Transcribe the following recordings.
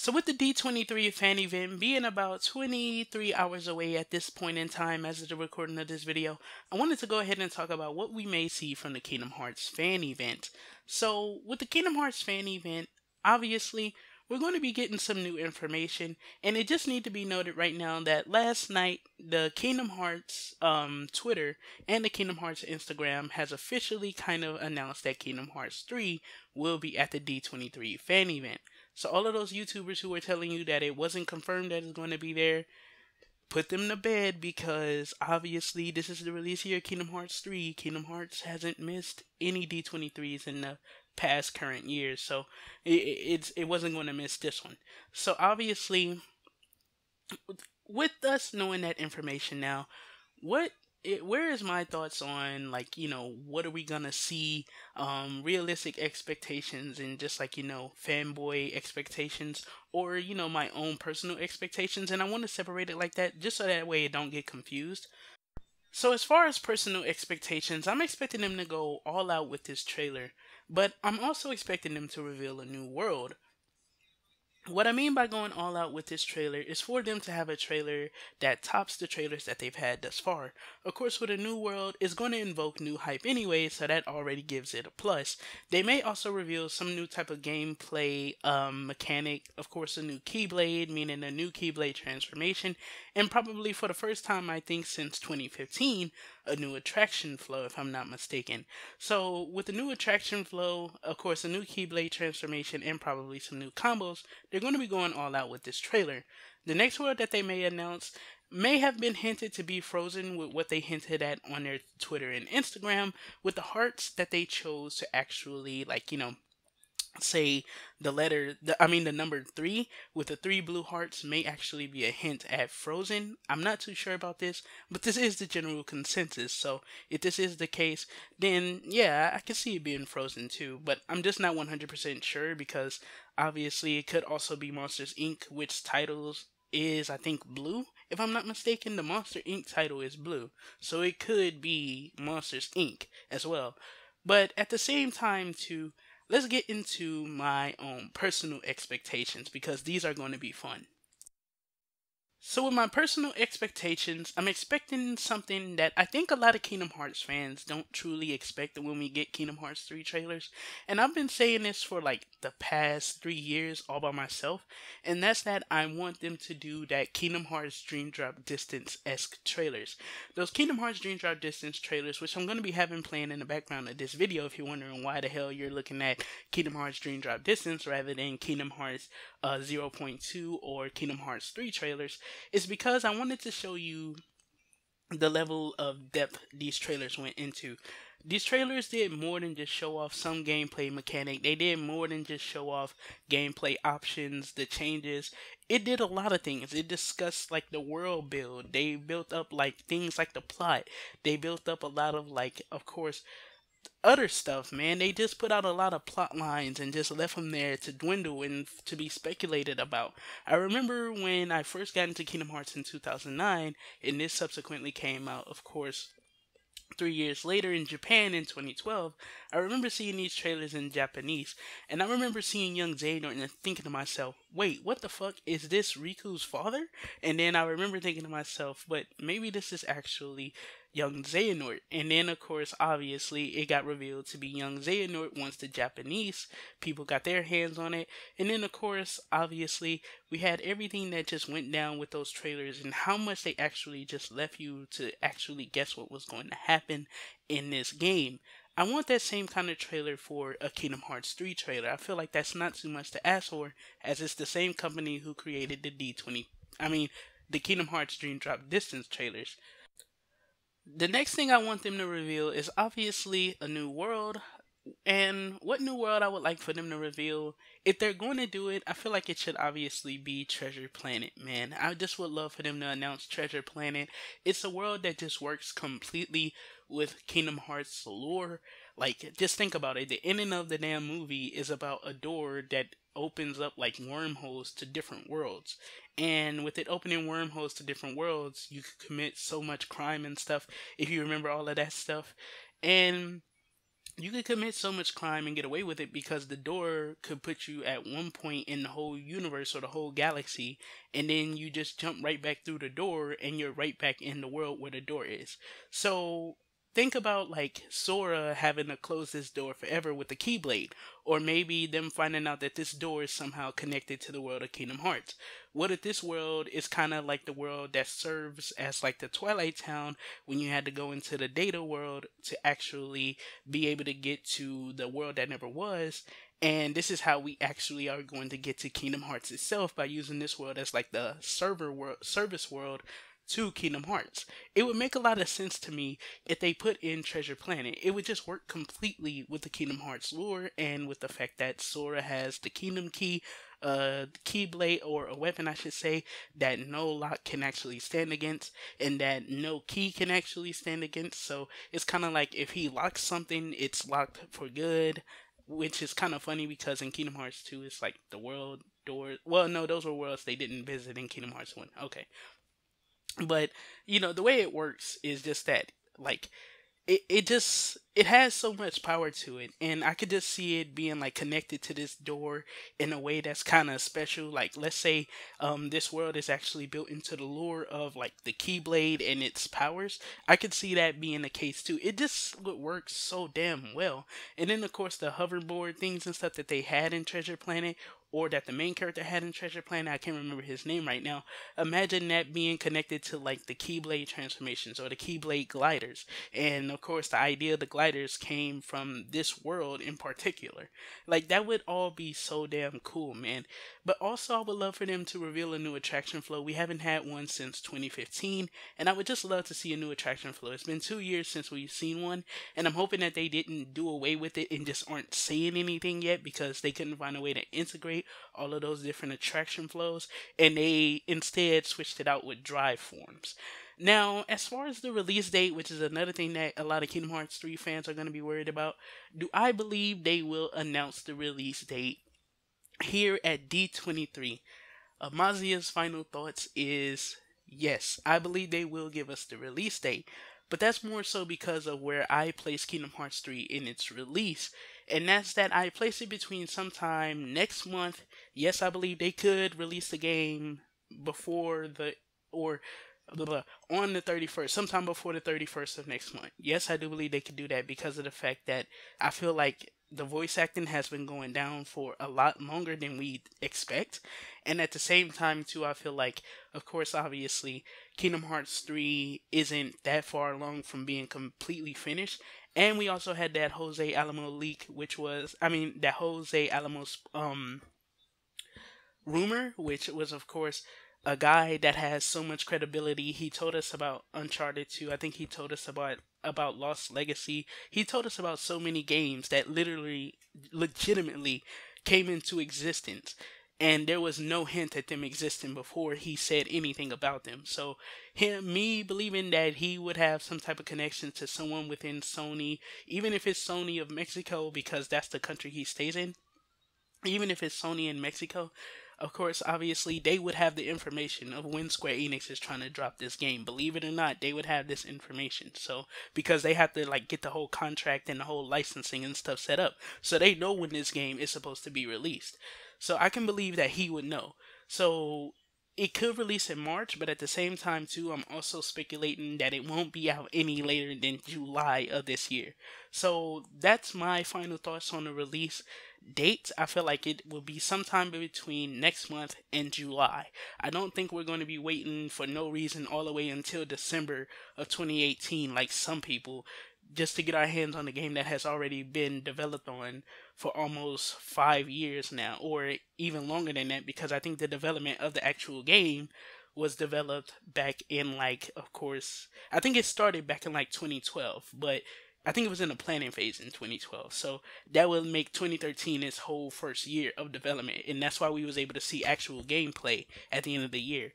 So with the D23 fan event being about 23 hours away at this point in time as of the recording of this video, I wanted to go ahead and talk about what we may see from the Kingdom Hearts fan event. So with the Kingdom Hearts fan event, obviously we're going to be getting some new information, and it just need to be noted right now that last night the Kingdom Hearts Twitter and the Kingdom Hearts Instagram has officially kind of announced that Kingdom Hearts 3 will be at the D23 fan event. So all of those YouTubers who were telling you that it wasn't confirmed that it's going to be there, put them to bed, because obviously this is the release year of Kingdom Hearts 3. Kingdom Hearts hasn't missed any D23s in the past current years, so it wasn't going to miss this one. So obviously, with us knowing that information now, where is my thoughts on, like, what are we gonna see, realistic expectations, and just, like, fanboy expectations, or my own personal expectations, and I want to separate it like that just so that way it don't get confused. So as far as personal expectations, I'm expecting them to go all out with this trailer, but I'm also expecting them to reveal a new world. What I mean by going all out with this trailer is for them to have a trailer that tops the trailers that they've had thus far. Of course, with a new world, it's going to invoke new hype anyway, so that already gives it a plus. They may also reveal some new type of gameplay mechanic, of course, a new Keyblade, meaning a new Keyblade transformation, and probably for the first time, I think, since 2015, a new attraction flow, if I'm not mistaken. So, with the new attraction flow, of course, a new Keyblade transformation, and probably some new combos, they're going to be going all out with this trailer. The next world that they may announce may have been hinted to be Frozen, with what they hinted at on their Twitter and Instagram, with the hearts that they chose to actually, like, say the number 3 with the 3 blue hearts may actually be a hint at Frozen. I'm not too sure about this, but this is the general consensus. So if this is the case, then yeah, I can see it being Frozen too, but I'm just not 100% sure, because obviously it could also be Monsters Inc., which titles is, I think, blue. If I'm not mistaken, the Monster Inc. title is blue, so it could be Monsters Inc. as well. But at the same time too, let's get into my own personal expectations, because these are going to be fun. So with my personal expectations, I'm expecting something that I think a lot of Kingdom Hearts fans don't truly expect when we get Kingdom Hearts 3 trailers. And I've been saying this for like the past 3 years all by myself. And that's that I want them to do that Kingdom Hearts Dream Drop Distance-esque trailers. Those Kingdom Hearts Dream Drop Distance trailers, which I'm going to be having playing in the background of this video if you're wondering why the hell you're looking at Kingdom Hearts Dream Drop Distance rather than Kingdom Hearts 0.2 or Kingdom Hearts 3 trailers, is because I wanted to show you the level of depth these trailers went into. These trailers did more than just show off some gameplay mechanic. They did more than just show off gameplay options, the changes. It did a lot of things. It discussed like the world build. They built up like things like the plot. They built up a lot of, like, of course, other stuff, man. They just put out a lot of plot lines and just left them there to dwindle and to be speculated about. I remember when I first got into Kingdom Hearts in 2009, and this subsequently came out, of course, 3 years later in Japan in 2012. I remember seeing these trailers in Japanese, and I remember seeing young Xehanort and thinking to myself, wait, what the fuck, is this Riku's father? And then I remember thinking to myself, but maybe this is actually young Xehanort. And then, of course, obviously, it got revealed to be young Xehanort once the Japanese people got their hands on it. And then, of course, obviously, we had everything that just went down with those trailers and how much they actually just left you to actually guess what was going to happen in this game. I want that same kind of trailer for a Kingdom Hearts 3 trailer. I feel like that's not too much to ask for, as it's the same company who created the Kingdom Hearts Dream Drop Distance trailers. The next thing I want them to reveal is obviously a new world. And what new world I would like for them to reveal, if they're going to do it, I feel like it should obviously be Treasure Planet, man. I just would love for them to announce Treasure Planet. It's a world that just works completely with Kingdom Hearts lore. Like, just think about it. The ending of the damn movie is about a door that opens up like wormholes to different worlds. And with it opening wormholes to different worlds, you could commit so much crime and stuff if you remember all of that stuff. And you could commit so much crime and get away with it because the door could put you at one point in the whole universe or the whole galaxy, and then you just jump right back through the door and you're right back in the world where the door is. So think about like Sora having to close this door forever with the Keyblade, or maybe them finding out that this door is somehow connected to the world of Kingdom Hearts. What if this world is kind of like the world that serves as like the Twilight Town when you had to go into the data world to actually be able to get to the world that never was? And this is how we actually are going to get to Kingdom Hearts itself, by using this world as like the server world, service world to Kingdom Hearts. It would make a lot of sense to me if they put in Treasure Planet. It would just work completely with the Kingdom Hearts lore and with the fact that Sora has the Kingdom Key, Keyblade, or a weapon I should say, that no lock can actually stand against and that no key can actually stand against. So it's kind of like if he locks something, it's locked for good, which is kind of funny because in Kingdom Hearts 2, it's like the world door. Well, no, those were worlds they didn't visit in Kingdom Hearts 1. Okay. But, the way it works is just that, like, it has so much power to it, and I could just see it being like connected to this door in a way that's kind of special. Like, let's say this world is actually built into the lore of like the Keyblade and its powers. I could see that being the case too. It just would work so damn well. And then of course the hoverboard things and stuff that they had in Treasure Planet, or that the main character had in Treasure Planet, I can't remember his name right now. Imagine that being connected to like the Keyblade transformations or the Keyblade gliders. And of course, the idea of the gliders came from this world in particular. Like, that would all be so damn cool, man. But also, I would love for them to reveal a new attraction flow. We haven't had one since 2015, and I would just love to see a new attraction flow. It's been 2 years since we've seen one, and I'm hoping that they didn't do away with it and just aren't saying anything yet because they couldn't find a way to integrate all of those different attraction flows, and they instead switched it out with drive forms. Now, as far as the release date, which is another thing that a lot of Kingdom Hearts 3 fans are going to be worried about, do I believe they will announce the release date here at D23? Amaziah's final thoughts is yes, I believe they will give us the release date. But that's more so because of where I place Kingdom Hearts 3 in its release. And that's that I place it between sometime next month. Yes, I believe they could release the game before the, or blah, blah, on the 31st, sometime before the 31st of next month. Yes, I do believe they could do that because of the fact that I feel like the voice acting has been going down for a lot longer than we expect. And at the same time, too, I feel like, of course, obviously, Kingdom Hearts 3 isn't that far along from being completely finished. And we also had that Jose Alamo leak, that Jose Alamo's rumor, which was, of course, a guy that has so much credibility. He told us about Uncharted 2. I think he told us about Lost Legacy. He told us about so many games that literally, legitimately came into existence. And there was no hint at them existing before he said anything about them. So, me believing that he would have some type of connection to someone within Sony, even if it's Sony of Mexico, because that's the country he stays in, even if it's Sony in Mexico, of course, obviously, they would have the information of when Square Enix is trying to drop this game. Believe it or not, they would have this information. So, because they have to, like, get the whole contract and the whole licensing and stuff set up. So, they know when this game is supposed to be released. So, I can believe that he would know. So, it could release in March, but at the same time, too, I'm also speculating that it won't be out any later than July of this year. So, that's my final thoughts on the release date. I feel like it will be sometime between next month and July. I don't think we're going to be waiting for no reason all the way until December of 2018 like some people, just to get our hands on a game that has already been developed on for almost 5 years now, or even longer than that, because I think the development of the actual game was developed back in, like, of course, I think it started back in like 2012, but I think it was in the planning phase in 2012. So that would make 2013 its whole first year of development, and that's why we was able to see actual gameplay at the end of the year.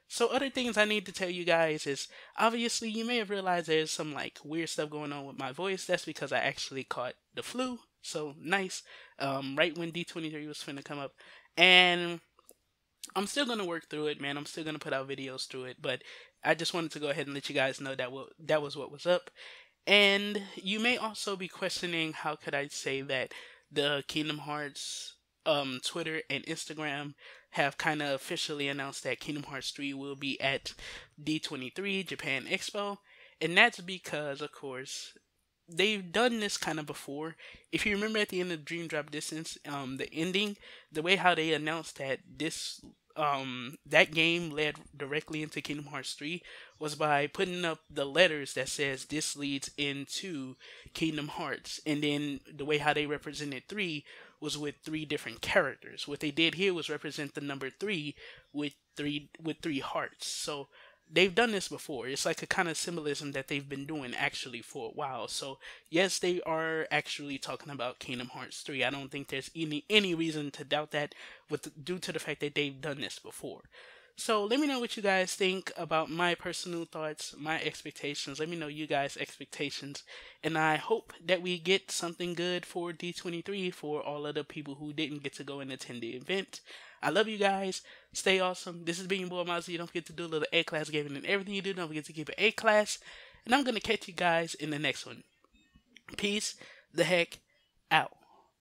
So other things I need to tell you guys is, obviously you may have realized there's some like weird stuff going on with my voice. That's because I actually caught the flu. So nice. Right when D23 was finna come up. And I'm still gonna work through it, man. I'm still gonna put out videos through it. But I just wanted to go ahead and let you guys know that that was what was up. And you may also be questioning, how could I say that the Kingdom Hearts Twitter and Instagram have kind of officially announced that Kingdom Hearts 3 will be at D23 Japan Expo. And that's because, of course, they've done this kind of before. If you remember at the end of Dream Drop Distance, the ending, the way how they announced that that game led directly into Kingdom Hearts 3 was by putting up the letters that says this leads into Kingdom Hearts, and then the way how they represented 3 was with 3 different characters. What they did here was represent the number 3 with three hearts. So they've done this before. It's like a kind of symbolism that they've been doing actually for a while. So yes, they are actually talking about Kingdom Hearts 3. I don't think there's any reason to doubt that, due to the fact that they've done this before. So let me know what you guys think about my personal thoughts, my expectations. Let me know you guys' expectations. And I hope that we get something good for D23 for all of the people who didn't get to go and attend the event. I love you guys. Stay awesome. This is being boy Amaziah. Don't forget to do a little A-class gaming and everything you do. Don't forget to keep it A-class. And I'm going to catch you guys in the next one. Peace the heck out.